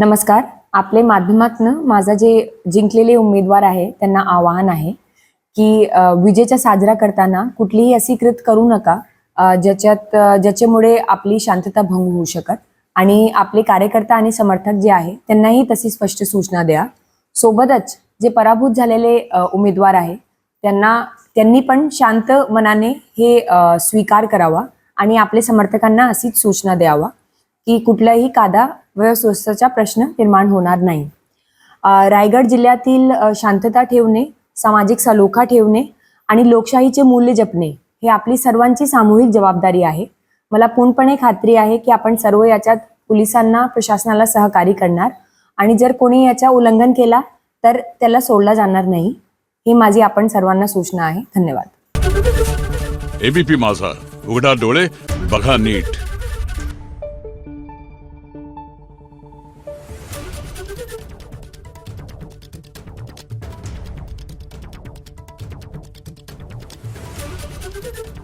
नमस्कार. आपले माध्यमातनं माझा जे जिंकलेले उमेदवार आहे त्यांना आवाहन आहे की विजेचा साजरा करताना कुठलीही अशी कृत करू नका ज्याच्यामुळे आपली शांतता भंग होऊ शकत आणि आपले कार्यकर्ता आणि समर्थक जे आहे त्यांनाही तशी स्पष्ट सूचना द्या. सोबतच जे पराभूत झालेले उमेदवार आहे त्यांनी पण शांत मनाने हे स्वीकार करावा आणि आपले समर्थकांना अशीच सूचना द्यावा की कुठल्याही कायदा व सुव्यवस्थेचा प्रश्न निर्माण होणार नाही. रायगड जिल्ह्यातील शांतता ठेवणे, सामाजिक सलोखा ठेवणे आणि लोकशाहीचे मूल्य जपणे हे आपली सर्वांची सामूहिक जबाबदारी आहे. मला पूर्णपणे खात्री आहे की आपण सर्व याच्यात पोलिसांना, प्रशासनाला सहकार्य करणार आणि जर कोणी याचा उल्लंघन केला तर त्याला सोडला जाणार नाही. ही माझी आपण सर्वांना सूचना आहे. धन्यवाद. एबीपी माझा, उघडा डोळे बघा नीट. Thank you.